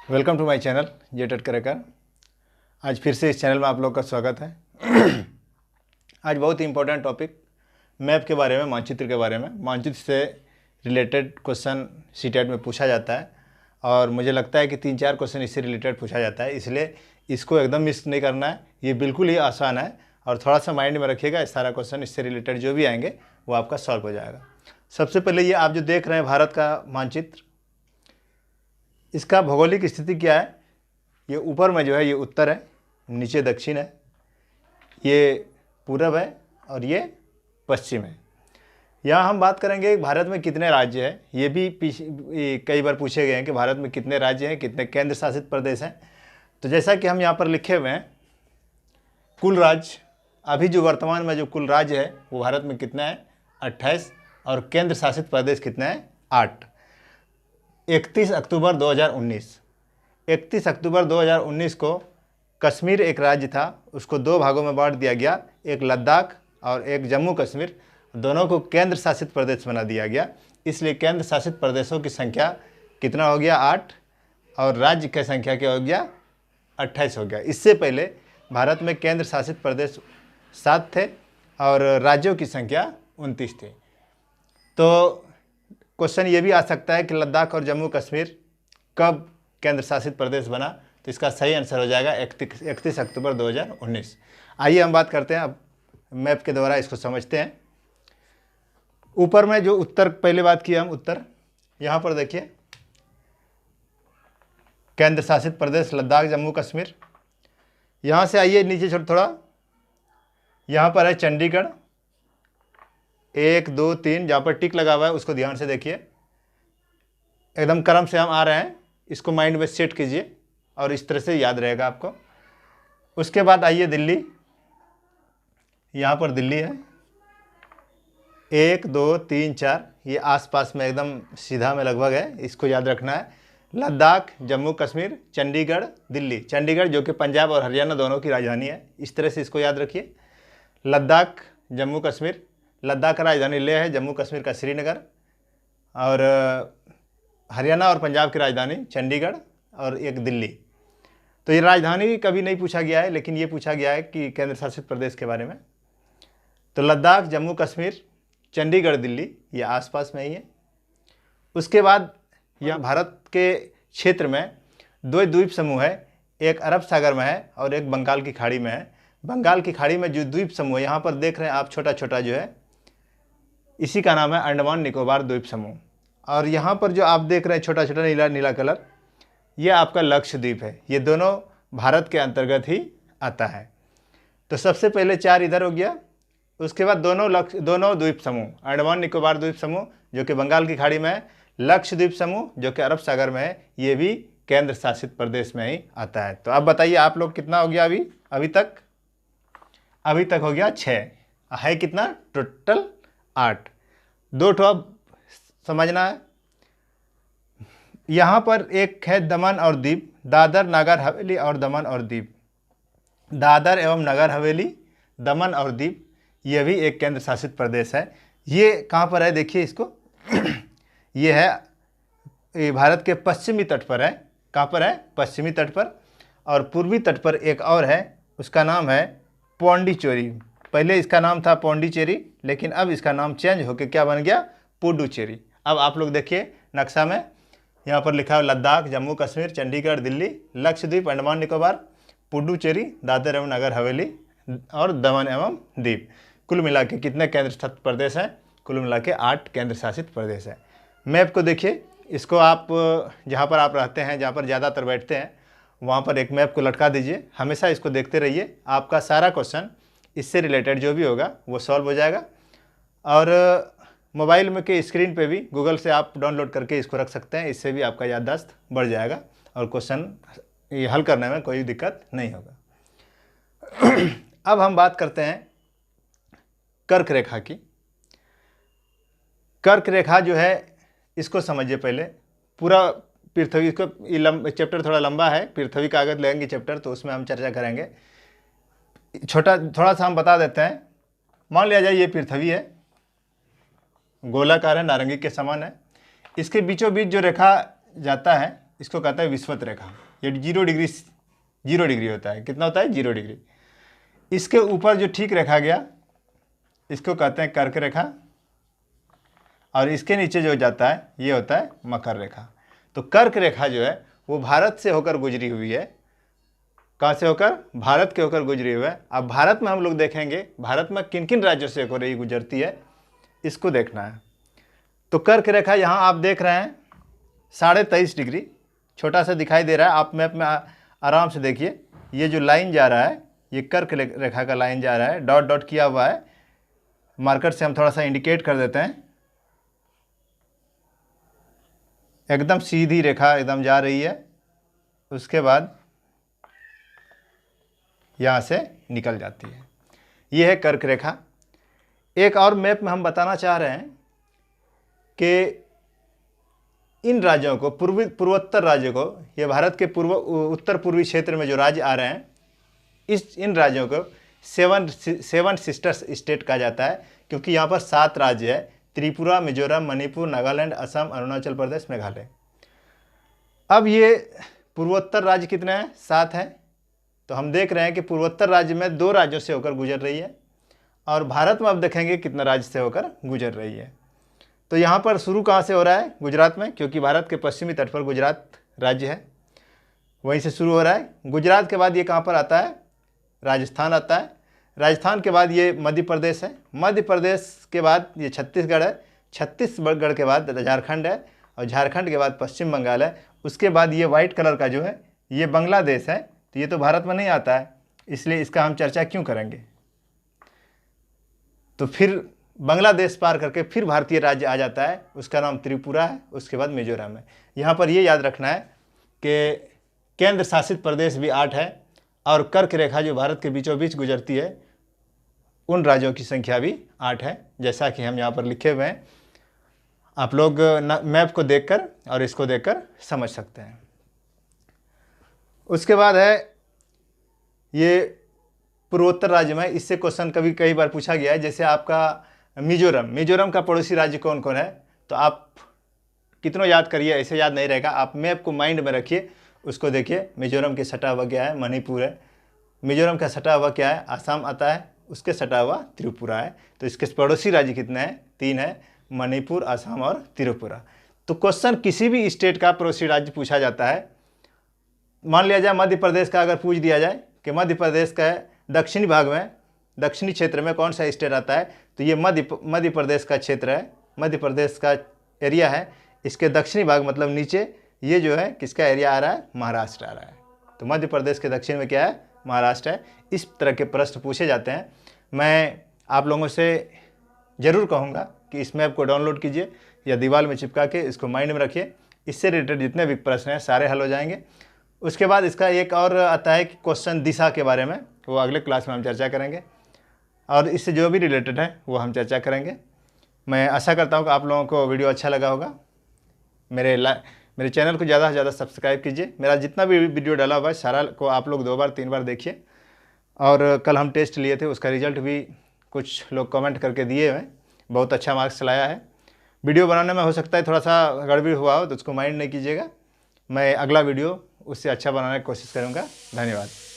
Welcome to my channel जे टटकरेकर। आज फिर से इस चैनल में आप लोग का स्वागत है। आज बहुत ही इंपॉर्टेंट टॉपिक मैप के बारे में, मानचित्र के बारे में, मानचित्र से रिलेटेड क्वेश्चन सीटेट में पूछा जाता है और मुझे लगता है कि 3-4 क्वेश्चन इससे रिलेटेड पूछा जाता है, इसलिए इसको एकदम मिस नहीं करना है। ये बिल्कुल ही आसान है और थोड़ा सा माइंड में रखिएगा, इस सारा क्वेश्चन इससे रिलेटेड जो भी आएंगे वो आपका सॉल्व हो जाएगा। सबसे पहले ये आप जो देख रहे हैं भारत का मानचित्र, इसका भौगोलिक स्थिति क्या है। ये ऊपर में जो है ये उत्तर है, नीचे दक्षिण है, ये पूरब है और ये पश्चिम है। यहाँ हम बात करेंगे भारत में कितने राज्य हैं। ये भी कई बार पूछे गए हैं कि भारत में कितने राज्य हैं, कितने केंद्र शासित प्रदेश हैं। तो जैसा कि हम यहाँ पर लिखे हुए हैं, कुल राज्य अभी जो वर्तमान में जो कुल राज्य है वो भारत में कितना है, 28, और केंद्र शासित प्रदेश कितने हैं, 8। 31 अक्टूबर 2019 को कश्मीर एक राज्य था, उसको 2 भागों में बांट दिया गया, एक लद्दाख और एक जम्मू कश्मीर, दोनों को केंद्र शासित प्रदेश बना दिया गया। इसलिए केंद्र शासित प्रदेशों की संख्या कितना हो गया, 8, और राज्य की संख्या क्या हो गया, 28 हो गया। इससे पहले भारत में केंद्र शासित प्रदेश 7 थे और राज्यों की संख्या 29 थी। तो क्वेश्चन ये भी आ सकता है कि लद्दाख और जम्मू कश्मीर कब केंद्र शासित प्रदेश बना, तो इसका सही आंसर हो जाएगा 31 अक्टूबर 2019। आइए हम बात करते हैं, अब मैप के द्वारा इसको समझते हैं। ऊपर में जो उत्तर, पहले बात की हम उत्तर, यहाँ पर देखिए केंद्र शासित प्रदेश लद्दाख जम्मू कश्मीर। यहाँ से आइए नीचे थोड़ा, यहाँ पर है चंडीगढ़, 1 2 3, जहाँ पर टिक लगा हुआ है उसको ध्यान से देखिए, एकदम क्रम से हम आ रहे हैं, इसको माइंड में सेट कीजिए और इस तरह से याद रहेगा आपको। उसके बाद आइए दिल्ली, यहाँ पर दिल्ली है, 1 2 3 4, ये आसपास में एकदम सीधा में लगभग है, इसको याद रखना है। लद्दाख जम्मू कश्मीर चंडीगढ़ दिल्ली, चंडीगढ़ जो कि पंजाब और हरियाणा दोनों की राजधानी है, इस तरह से इसको याद रखिए। लद्दाख जम्मू कश्मीर, लद्दाख का राजधानी लेह है, जम्मू कश्मीर का श्रीनगर, और हरियाणा और पंजाब की राजधानी चंडीगढ़, और एक दिल्ली। तो ये राजधानी कभी नहीं पूछा गया है, लेकिन ये पूछा गया है कि केंद्र शासित प्रदेश के बारे में। तो लद्दाख जम्मू कश्मीर चंडीगढ़ दिल्ली ये आसपास में ही है। उसके बाद यहाँ भारत के क्षेत्र में 2 द्वीप समूह है, एक अरब सागर में है और एक बंगाल की खाड़ी में है। बंगाल की खाड़ी में जो द्वीप समूह है, यहाँ पर देख रहे हैं आप छोटा छोटा जो है, इसी का नाम है अंडमान निकोबार द्वीप समूह। और यहाँ पर जो आप देख रहे हैं छोटा छोटा नीला नीला कलर, ये आपका लक्षद्वीप है। ये दोनों भारत के अंतर्गत ही आता है। तो सबसे पहले 4 इधर हो गया, उसके बाद दोनों द्वीप समूह, अंडमान निकोबार द्वीप समूह जो कि बंगाल की खाड़ी में है, लक्षद्वीप समूह जो कि अरब सागर में है, ये भी केंद्र शासित प्रदेश में ही आता है। तो अब बताइए आप लोग कितना हो गया अभी तक हो गया 6 है, कितना टोटल 8। 2 ठो अब समझना है। यहाँ पर एक है दमन और दीप, दादर नगर हवेली और दमन और दीप, दादर एवं नगर हवेली, दमन और दीप, ये भी एक केंद्र शासित प्रदेश है। ये कहाँ पर है देखिए इसको, ये है, ये भारत के पश्चिमी तट पर है। कहाँ पर है, पश्चिमी तट पर। और पूर्वी तट पर एक और है, उसका नाम है पौंडीचेरी। पहले इसका नाम था पौंडीचेरी, लेकिन अब इसका नाम चेंज होकर क्या बन गया, पुडुचेरी। अब आप लोग देखिए नक्शा में, यहाँ पर लिखा है लद्दाख जम्मू कश्मीर चंडीगढ़ दिल्ली, लक्षद्वीप अंडमान निकोबार, पुडुचेरी, दादर एवं नगर हवेली और दमन एवं दीप। कुल मिला के कितने केंद्र शासित प्रदेश हैं, कुल मिला के 8 केंद्र शासित प्रदेश है। मैप को देखिए, इसको आप जहाँ पर आप रहते हैं, जहाँ पर ज़्यादातर बैठते हैं, वहाँ पर एक मैप को लटका दीजिए, हमेशा इसको देखते रहिए, आपका सारा क्वेश्चन इससे रिलेटेड जो भी होगा वो सॉल्व हो जाएगा। और मोबाइल में के स्क्रीन पे भी गूगल से आप डाउनलोड करके इसको रख सकते हैं, इससे भी आपका याददाश्त बढ़ जाएगा और क्वेश्चन ये हल करने में कोई दिक्कत नहीं होगा। अब हम बात करते हैं कर्क रेखा की। कर्क रेखा जो है, इसको समझिए पहले पूरा पृथ्वी, इसको चैप्टर थोड़ा लंबा है, पृथ्वी कागज लेंगे चैप्टर, तो उसमें हम चर्चा करेंगे। थोड़ा सा हम बता देते हैं। मान लिया जाए ये पृथ्वी है, गोलाकार है, नारंगी के समान है, इसके बीचों बीच जो रेखा जाता है इसको कहता है विषुवत रेखा। ये 0 डिग्री होता है। कितना होता है? 0 डिग्री। इसके ऊपर जो ठीक रेखा गया इसको कहते हैं कर्क रेखा, और इसके नीचे जो जाता है ये होता है मकर रेखा। तो कर्क रेखा जो है वो भारत से होकर गुजरी हुई है। कहाँ से होकर? भारत के होकर गुजरी हुई है। अब भारत में हम लोग देखेंगे भारत में किन किन राज्यों से होकर ये गुजरती है, इसको देखना है। तो कर्क रेखा यहाँ आप देख रहे हैं 23.5 डिग्री, छोटा सा दिखाई दे रहा है। आप मैप में आराम से देखिए, ये जो लाइन जा रहा है ये कर्क रेखा का लाइन जा रहा है, डॉट डॉट किया हुआ है। मार्कर से हम थोड़ा सा इंडिकेट कर देते हैं। एकदम सीधी रेखा एकदम जा रही है, उसके बाद यहाँ से निकल जाती है। ये है कर्क रेखा। एक और मैप में हम बताना चाह रहे हैं कि इन राज्यों को, पूर्वोत्तर राज्यों को, ये भारत के उत्तर पूर्वी क्षेत्र में जो राज्य आ रहे हैं, इन राज्यों को सेवन सिस्टर्स स्टेट कहा जाता है, क्योंकि यहाँ पर 7 राज्य है: त्रिपुरा, मिजोरम, मणिपुर, नागालैंड, असम, अरुणाचल प्रदेश, मेघालय। अब ये पूर्वोत्तर राज्य कितने हैं? 7 हैं। तो हम देख रहे हैं कि पूर्वोत्तर राज्य में 2 राज्यों से होकर गुजर रही है, और भारत में अब देखेंगे कितना राज्य से होकर गुजर रही है। तो यहाँ पर शुरू कहाँ से हो रहा है? गुजरात में, क्योंकि भारत के पश्चिमी तट पर गुजरात राज्य है, वहीं से शुरू हो रहा है। गुजरात के बाद ये कहाँ पर आता है? राजस्थान आता है। राजस्थान के बाद ये मध्य प्रदेश है। मध्य प्रदेश के बाद ये छत्तीसगढ़ है। छत्तीसगढ़ के बाद झारखंड है, और झारखंड के बाद पश्चिम बंगाल है। उसके बाद ये वाइट कलर का जो है ये बांग्लादेश है। तो ये तो भारत में नहीं आता है, इसलिए इसका हम चर्चा क्यों करेंगे। तो फिर बांग्लादेश पार करके फिर भारतीय राज्य आ जाता है, उसका नाम त्रिपुरा है, उसके बाद मिजोरम है। यहाँ पर ये याद रखना है कि केंद्र शासित प्रदेश भी 8 है, और कर्क रेखा जो भारत के बीचों बीच गुजरती है उन राज्यों की संख्या भी 8 है, जैसा कि हम यहाँ पर लिखे हुए हैं। आप लोग मैप को देखकर और इसको देखकर समझ सकते हैं। उसके बाद है ये पूर्वोत्तर राज्य में, इससे क्वेश्चन कई बार पूछा गया है। जैसे आपका मिजोरम का पड़ोसी राज्य कौन कौन है? तो आप कितनों याद करिए, ऐसे याद नहीं रहेगा। आप मैप को माइंड में रखिए, उसको देखिए। मिजोरम के सटा हुआ क्या है? मणिपुर है। मिजोरम का सटा हुआ क्या है? आसाम आता है। उसके सटा हुआ त्रिपुरा है। तो इसके पड़ोसी राज्य कितने हैं? 3 है, मणिपुर, आसाम और त्रिपुरा। तो क्वेश्चन किसी भी स्टेट का पड़ोसी राज्य पूछा जाता है। मान लिया जाए मध्य प्रदेश का अगर पूछ दिया जाए कि मध्य प्रदेश का दक्षिणी भाग में, दक्षिणी क्षेत्र में कौन सा स्टेट आता है, तो ये मध्य प्रदेश का क्षेत्र है, मध्य प्रदेश का एरिया है। इसके दक्षिणी भाग मतलब नीचे ये जो है किसका एरिया आ रहा है? महाराष्ट्र आ रहा है। तो मध्य प्रदेश के दक्षिण में क्या है? महाराष्ट्र है। इस तरह के प्रश्न पूछे जाते हैं। मैं आप लोगों से ज़रूर कहूँगा कि इस मैप को डाउनलोड कीजिए या दीवार में चिपका के इसको माइंड में रखिए। इससे रिलेटेड जितने भी प्रश्न हैं सारे हल हो जाएंगे। उसके बाद इसका एक और आता है कि क्वेश्चन दिशा के बारे में, वो अगले क्लास में हम चर्चा करेंगे, और इससे जो भी रिलेटेड है वो हम चर्चा करेंगे। मैं आशा करता हूँ कि आप लोगों को वीडियो अच्छा लगा होगा। मेरे चैनल को ज़्यादा से ज़्यादा सब्सक्राइब कीजिए। मेरा जितना भी वीडियो डाला हुआ है सारा को आप लोग 2 बार 3 बार देखिए। और कल हम टेस्ट लिए थे, उसका रिजल्ट भी कुछ लोग कमेंट करके दिए हैं, बहुत अच्छा मार्क्स लाया है। वीडियो बनाने में हो सकता है थोड़ा सा गड़बड़ी हुआ हो, तो उसको माइंड नहीं कीजिएगा। मैं अगला वीडियो उससे अच्छा बनाने की कोशिश करूँगा। धन्यवाद।